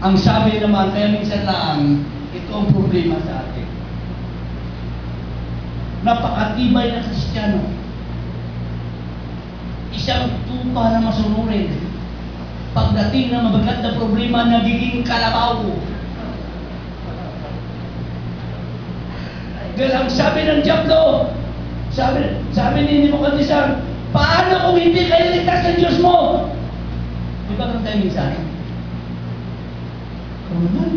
S1: ang sabi naman, kaya minsan lang, ito ang problema sa atin. Napakatibay na Kristiyano. Isang tupa na masunurin. Pagdating na mabagat na problema, nagiging kalabaw. Dahil ang sabi ng Diablo, sabi ni Nebuchadnezzar, paano kung hindi kayo ligtas ng Diyos mo? Di ba kung tayo minsan? Ano naman?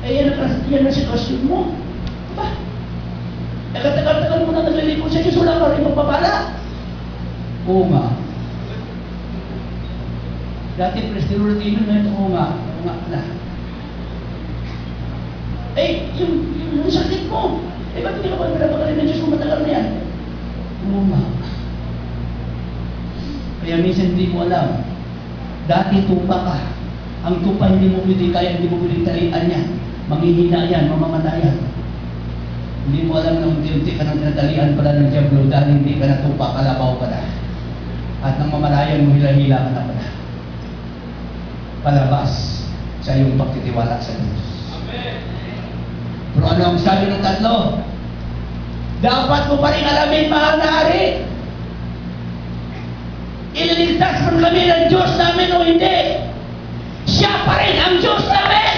S1: Yan ang sitwasyon mo. Diba? Katagal-tagal mo na naglilipon sa Diyos, wala ka rin magpapala. Oo nga. Dati Prestino na ito, oo nga na. Yung sakit mo, ba't hindi ka ba pinapagaling ng Diyos kung matagal na yan? Oo nga. Kaya minsan hindi mo alam, dati tupa ka. Ang tupa hindi mo pwede kaya, hindi mo pwede talian yan. Manghihina yan, mamamata yan. Hindi mo alam na unti-unti ka nang tinatalian pala ng Diablo dahil hindi ka natupa, kalabaw ka na. At nang mamalayan mo, hila-hila ka na pala. Palabas sa iyong pagtitiwala sa Diyos. Amen. Pero ano ang sabi ng tatlo? Dapat mo pa rin alamin, mahal na hari. Ililigtas man kami ng Diyos namin o hindi. Siya pa rin ang Diyos namin.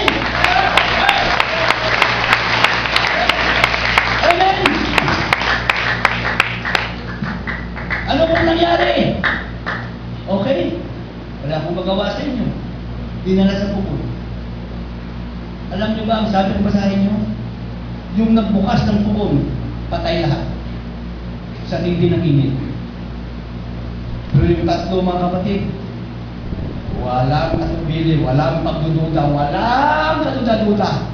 S1: Amen. Ano pong nangyari? Okay. Wala akong magawa sa inyo. Dinala sa bukod. Alam niyo ba ang sabi ng basahin niyo? Yung nagbukas ng pugon, patay lahat. Sa hindi ng init. Pero yung tatlo mga kapatid, walang natubili, walang pagdududa, walang kaduda-duda.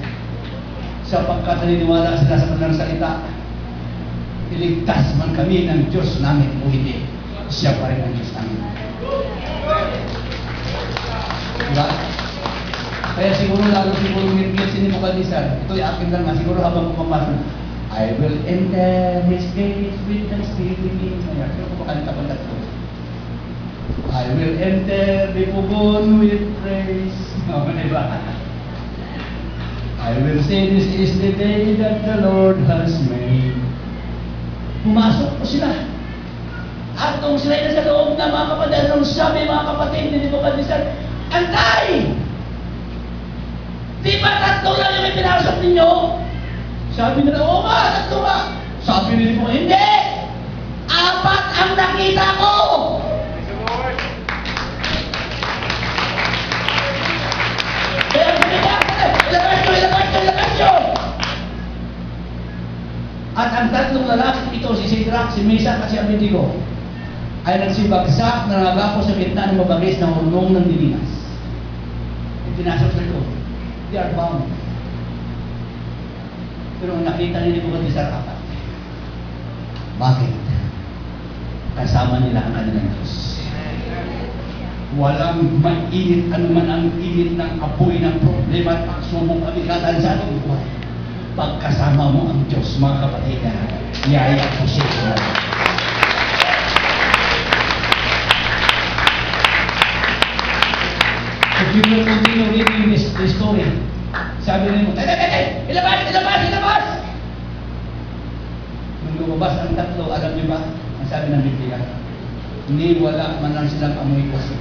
S1: Sapagkat naniniwala sila sa kanilang salita, iligtas man kami ng Diyos namin o hindi, siya pa rin ang Diyos namin. Diba? Kaya siguro mirmir si Nebuchadnezzar, ito'y akin lang nga, siguro habang pumamasok, I will enter His gates with thanksgiving. Pero kumakanta pa tatlo. I will enter the pugon with praise. No, diba? I will say this is the day that the Lord has made. Pumasok po sila. At nung sila na sa loob na mga kapatid, nung sabi mga kapatid ni Nebuchadnezzar, antay! Di ba tatlo lang yung may pinasok ninyo? Sabi nila, oo nga, 3 nga. Sabi nila po, hindi! 4 ang nakita ko! Kaya ilabas nyo! At ang 3 lalaki ito, si Sidrak, si Mesa, at si Abednego, ay nagsibagsak na nagako sa gitna ng mabagis na hurnong ng dilinas. Ipinasok sa ito. They are bound. Pero ang nakita ni Nebuchadnezzar 4. Bakit? Kasama nila ang kanilang Diyos. Walang mainit, anuman ang init ng apoy ng problema at pagsubok at ikatan sa ating buhay. Pagkasama mo ang Diyos, mga kapatid, yaya ko siya. If you will continue reading this story, sabi nila mo, ilabas! Nung lumabas ang 3, alam niyo ba, ang sabi ng Biblia, ni wala man lang silang amoy kasi.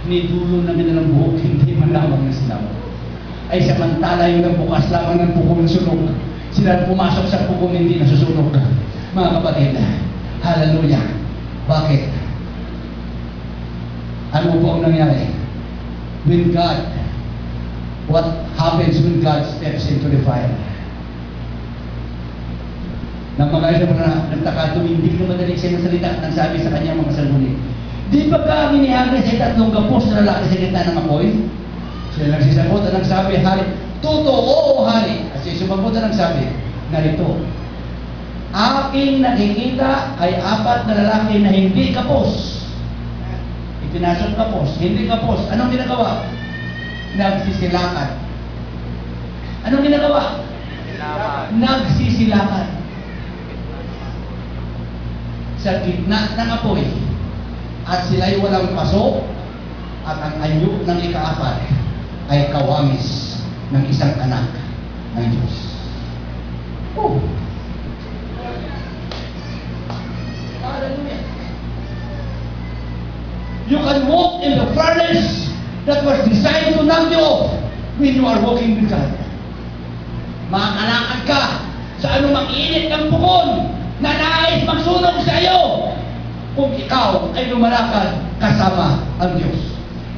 S1: Ni dulo na nila ng buhok, hindi man lamang na sila. Ay samantala yung nagbukas lamang ng puko ng sunog. Sila pumasok sa puko hindi nasusunog. Mga kapatid, hallelujah. Bakit? Ano po ang nangyari? When God, what happens when God steps into the fire? Nang mga ito na nagtaka, tumindig na madaling siya ng salita at nagsabi sa kanya mga sangguni, di ba ka inihagis ay 3 gapos na lalaki sa gitna ng apoy? Siya nagsisagot at nagsabi, Hari, totoo, Hari. At siya sumagot at nagsabi, narito, aking nakikita ay 4 na lalaki na hindi kapos. Ipinasok kapos, hindi kapos. Anong ginagawa? Nagsisilakan. Anong ginagawa? Nagsisilakan. Sa gitna ng apoy, at sila'y walang paso, at ang anyo ng ika-4 ay kawamis ng isang anak ng Diyos. Oh! Hallelujah! You can walk in the furnace that was designed to knock you off when you are walking with God. Makakalakad ka sa anumang init ng pukon na nais magsunog sa iyo kung ikaw ay lumalakad kasama ang Diyos.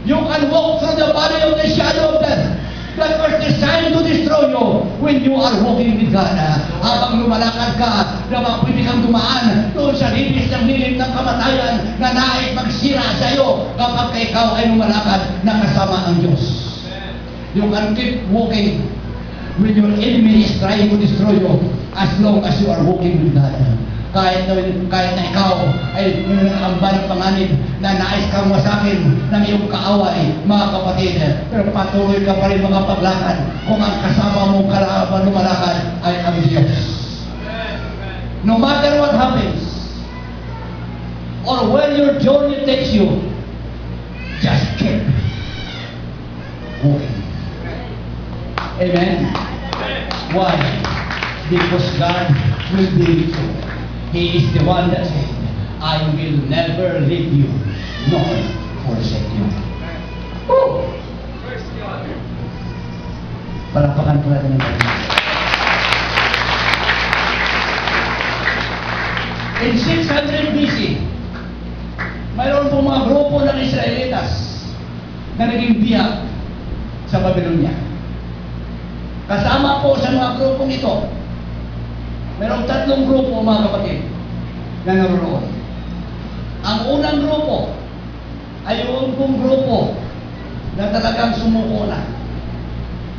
S1: You can walk through the valley of the shadow of death that was designed to destroy you when you are walking with God. Habang lumalakad ka, na pwede kang dumaan doon sa libis ng nilim ng kamatayan na nais magsira sa iyo kapag ikaw ay lumalakad na kasama ang Diyos. You can keep walking when your enemy is trying to destroy you as long as you are walking with God. Kahit na ikaw ay nangamba ng panganib na nais kang wasakin ng iyong kaaway, mga kapatid, pero patuloy ka pa rin makapaglakad kung ang kasama mong kalaban lumalakad ay ang Diyos. No matter what happens, or where your journey takes you, just keep walking. Amen? Why? Because God will be with you. He is the one that said, I will never leave you nor forsake you. Woo! Palakpakan po natin ang Panginoon. In 600 BC, mayroon po mga grupo ng Israelitas na naging bihag sa Babylonia. Kasama po sa mga grupong ito, mayroong 3 grupo, mga kapatid, na naroon. Ang unang grupo ay yung grupo na talagang sumuko na.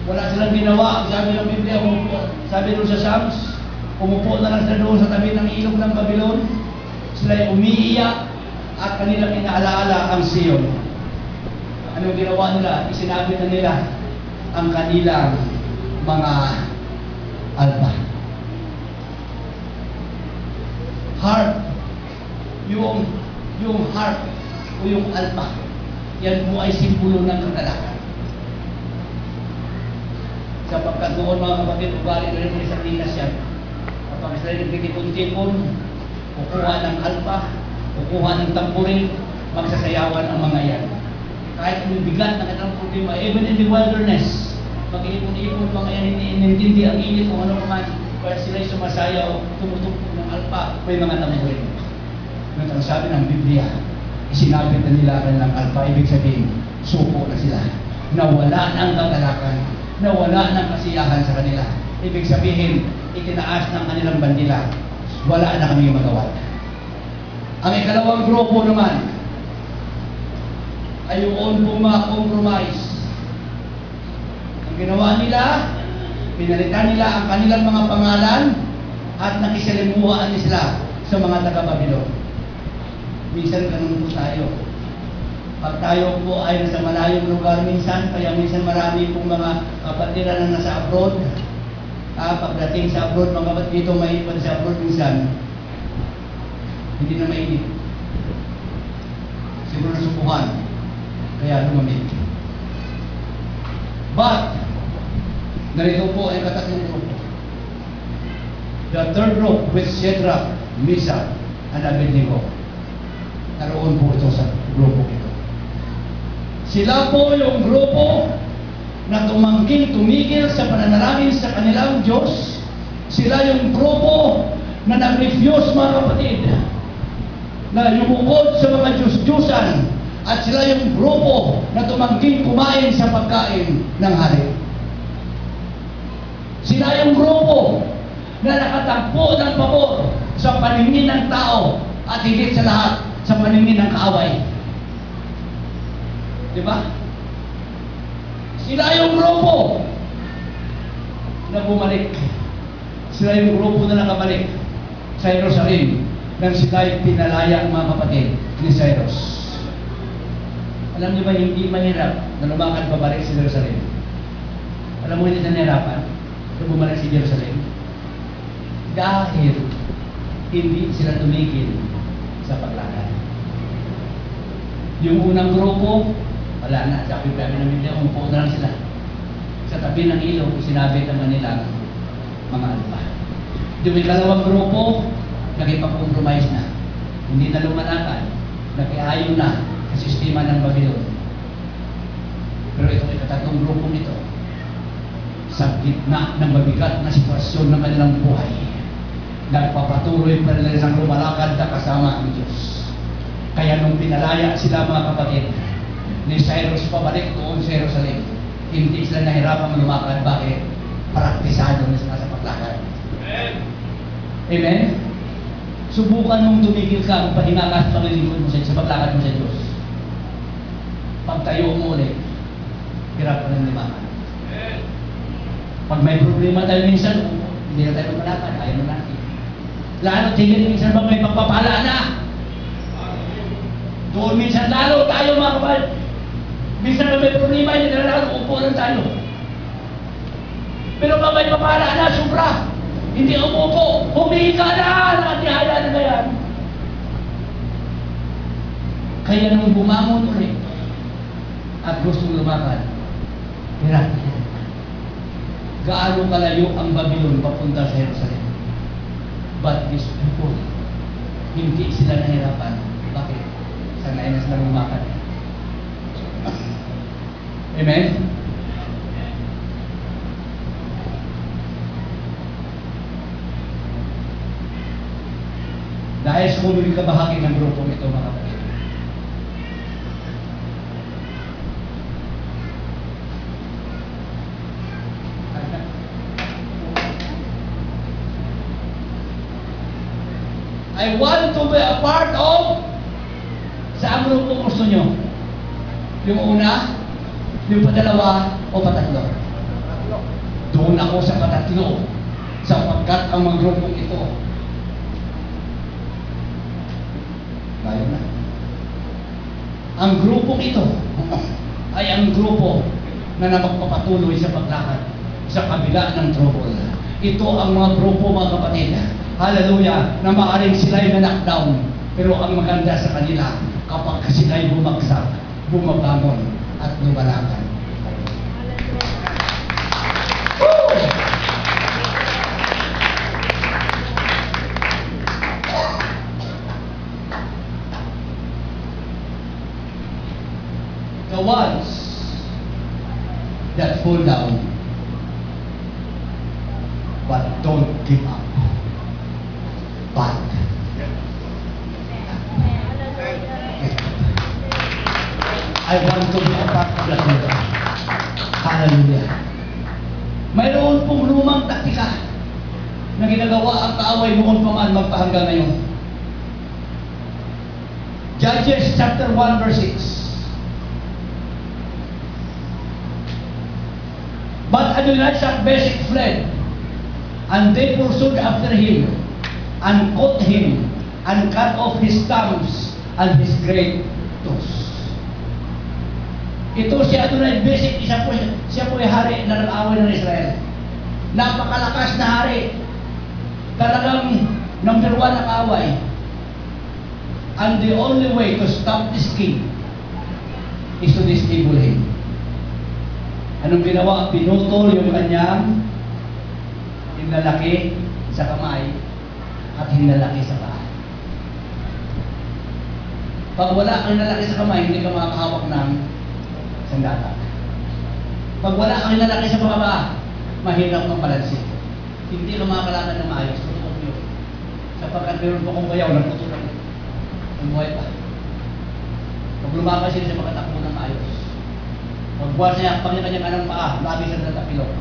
S1: Wala silang ginawa. Sabi ng Biblia, sabi doon sa Psalms, umupo na lang sila doon sa tabi ng ilog ng Babylon. Sila'y umiiyak at kanilang inaalaala ang Sion. Anong ginawa nila? Isinabi na nila ang kanilang mga alba. Heart, yung heart o yung alba, yan po ay simbolo ng kagalakan. Sapagkat doon, mga kapatid, ugali na rin sa isang linas yan. Kapag sila nagtitipon-tipon, kukuha ng alba, kukuha ng tampurin, magsasayawan ang mga yan. Kahit yung bigat ng kanilang problema, even in the wilderness,
S3: mag-iipon-ipon mga yan, hindi ang init kung ano naman. Kaya sila'y sumasayaw, tumutuktok ng alpa, may mga tamuhin. Ngunit ang sabi ng Biblia, isinabit na nila kanilang alpa, ibig sabihin, suko na sila. Nawala ng kagalakan, nawala ng kasiyahan sa kanila. Ibig sabihin, itinaas ng kanilang bandila. Wala na kami magawa. Ang ikalawang grupo naman, ay yung compromise. Ang ginawa nila, pinalitan nila ang kanilang mga pangalan at nakisalimuhaan sila sa mga taga-Babilon. Minsan ganun po tayo. Pag tayo po ay nasa malayong lugar minsan, kaya minsan marami pong mga kapatiran na nasa abroad. Pagdating sa abroad, mga kapatid dito may ipon sa abroad minsan, hindi na mainit. Siguro nasubuhan. Kaya lumamig. But, narito po ay katatlong grupo. The third group with Shadrach, Meshach, and Abednego. Naroon po ito sa grupo ito. Sila po yung grupo na tumigil sa pananalangin sa kanilang Diyos. Sila yung grupo na nag-refuse, mga kapatid, na lumukod sa mga Diyos-Diyusan. At sila yung grupo na tumangking kumain sa pagkain ng hari. Sila yung grupo na nakatagpo ng pabor sa paningin ng tao at higit sa lahat sa paningin ng kaaway. Di ba? Sila yung grupo na bumalik. Sila yung grupo na nakabalik sa Jerusalem nang sila'y pinalaya, mga kapatid, ni Cyrus. Alam niyo ba, hindi mahirap na lumakad pabalik sa Jerusalem? Alam mo, hindi na nahirapan na bumalik sa Jerusalem? Dahil hindi sila tumigil sa paglakad. Yung unang grupo, wala na. Sabi ng Biblia, umupo na lang sila. Sa tabi ng ilog, sinabi ang kanilang mga alpa. Yung ikalawang grupo, nakipag-compromise na. Hindi na lumalakad. Nakiayon na sa sistema ng Babilon. Pero itong ikatatlong grupo nito, sa gitna ng mabigat na sitwasyon ng kanilang buhay, nagpapatuloy pa rin isang lumalakad na kasama ang Diyos. Kaya nung pinalaya sila, mga kapatid, ni Cyrus pabalik doon sa Jerusalem, hindi sila nahirapan lumakad. Bakit? Praktisado na sila sa paglakad. Amen? Amen? Subukan mong tumigil ka kung pahinga ka sa paglilingkod mo sa paglakad mo sa Diyos. Pagtayo mo ulit, hirap ka ng limakan. Pag may problema tayo minsan, hindi na tayo magmalakad, ayaw na natin. Lalo tingin minsan pag may pagpapala na. Doon minsan lalo tayo, mga kapal. Minsan pag may problema, hindi na lalo, upo lang tayo. Pero pag may papala na, sobra. Hindi umupo, humingi ka na, nakatihaya na yan. Kaya nung bumangon ulit, at gustong lumakad, hirap. Gaano kalayo ang Babilon papunta sa Jerusalem? But these people, hindi sila nahirapan. Bakit? Sanay na sila lumakad. Amen? Dahil sa kumuling kabahagi ng grupong ito, mga kapatid. I want to be a part of sa grupo gusto nyo. Yung una, yung padalawa, o patatlo. Doon ako sa patatlo, sapagkat ang mga grupong ito, tayo na. Ang grupong ito ay ang grupo na magpapatuloy sa paglakad sa kabila ng trouble. Ito ang mga grupo, mga kapatid. Hallelujah, na maaaring sila'y na-knockdown. Pero ang maganda sa kanila, kapag sila'y bumagsak, bumabangon at lumalakan. The ones that fall down
S1: don't give up. But, I want to be a part of the kingdom. Hallelujah. Mayroon pong lumang taktika na ginagawa ang kaaway noon pa man magpahanggang ngayon. Judges chapter 1 verse 6. But Adonijah Besek fled, and they pursued after him, and caught him, and cut off his thumbs and his great toes. Ito si Adonai Besek, siya po ay hari na nag-away ng Israel. Napakalakas na hari. Talagang number 1 na kaaway. And the only way to stop this king is to disable him. Anong ginawa? Pinutol yung kanyang hinlalaki sa kamay at hinlalaki sa paa. Pag wala kang hinlalaki sa kamay, hindi ka makakahawak ng sandata. Pag wala kang hinlalaki sa paa, mahirap kang balansin. Hindi ka makakalaban ng maayos. Totoo ko yun. Sapagkat meron po kong bayaw, nagtutunan. Ang buhay pa. Pag lumakas sila sa makatakbo ng maayos. Magbuhat niya ang kanyang anong paa, labi sa tatapilok.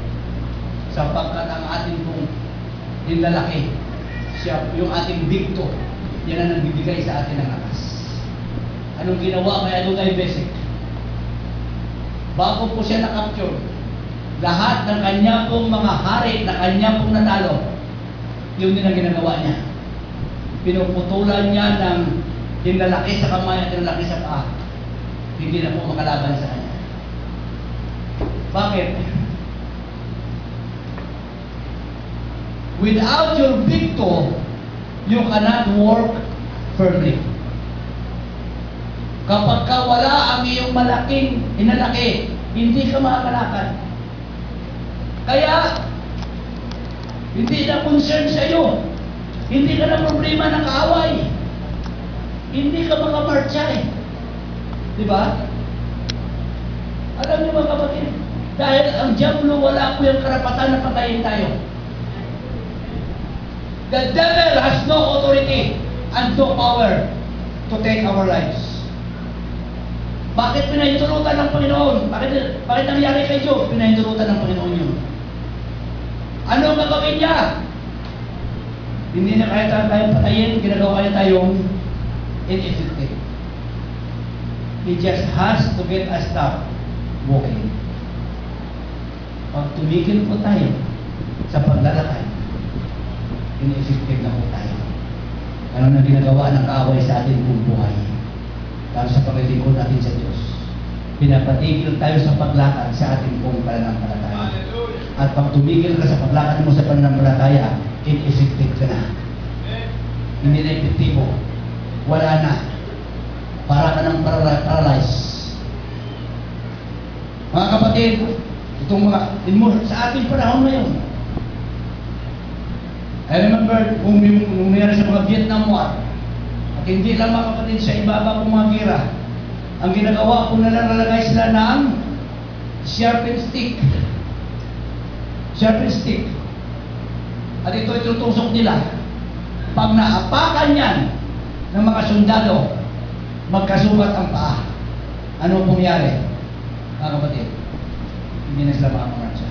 S1: Sapagkat ang ating pong hinlalaki, siya, yung ating bigto, yan ang nagbibigay sa atin ng lakas. Anong ginawa kay Adonai Besek? Bago po siya na-capture, lahat ng kanya pong mga hari na kanya pong natalo, yun din ang ginagawa niya. Pinuputulan niya ng hinlalaki sa kamay at hinlalaki sa paa. Hindi na po makalaban sa kanya. Bakit? Without your victor, you cannot work firmly. Kapag ka wala ang iyong malaking hinalaki, hindi ka makakalakad. Kaya, hindi na concern sa iyo. Hindi ka na problema ng kaaway. Hindi ka makamarcha eh. Di ba? Alam niyo mga kapatid, dahil ang Diablo wala po yung karapatan na patayin tayo. The devil has no authority and no power to take our lives. Bakit pinahintulutan ng Panginoon? Bakit nangyari kay Job? Pinahintulutan ng Panginoon yun. Ano ang gagawin niya? Hindi na kaya tayong patayin, ginagawa niya tayong ineffective. He just has to get us stop walking. Pag tumigil po tayo sa paglalakad, ineffective na po tayo. Ano na ginagawa ng kaaway sa ating buong buhay? Dahil sa paglilingkod natin sa Diyos, pinapatigil tayo sa paglakad sa ating buong pananampalataya. At pag tumigil ka sa paglakad mo sa pananampalataya, ineffective ka na. Hindi na epektibo. Wala na. Para ka nang paralyzed. Mga kapatid, itong mga, sa ating panahon ngayon, I remember kung mayroon sa mga Vietnam War, at hindi lang mga kapatid sa ibaba kong mga gira, ang ginagawa kung nalalagay sila ng sharpened stick. Sharpened stick. At ito itutusok nila. Pag naapakan yan ng mga sundalo, magkasugat ang paa. Ano pumayari? Mga kapatid, hindi na sila makamarcha.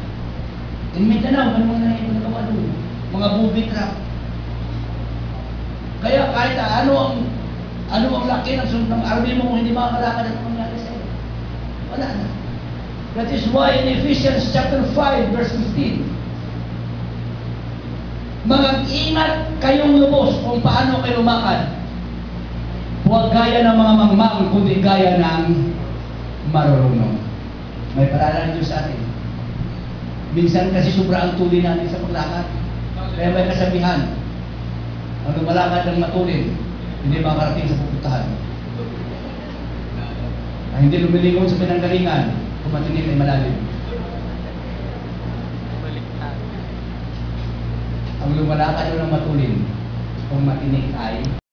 S1: In Mindanao, ano mga nagawa doon? Mga booby trap. Kaya kahit ano ang laki ng army mo kung hindi makakalakad at mangyari sa iyo. Wala na. That is why in Ephesians chapter 5 verse 15, mag-ingat kayong lubos kung paano kayo lumakad. Huwag gaya ng mga mangmang, kundi gaya ng marurunong. May parala Diyos sa atin. Minsan kasi sobra ang tuli natin sa paglakad. Kaya may kasabihan, ang lumalakad ng matulin, hindi makarating sa pupuntahan. Ang hindi lumilingon sa pinanggalingan, kumatingin ay malalim. Ang lumalakad ng matulin, kung matinik ay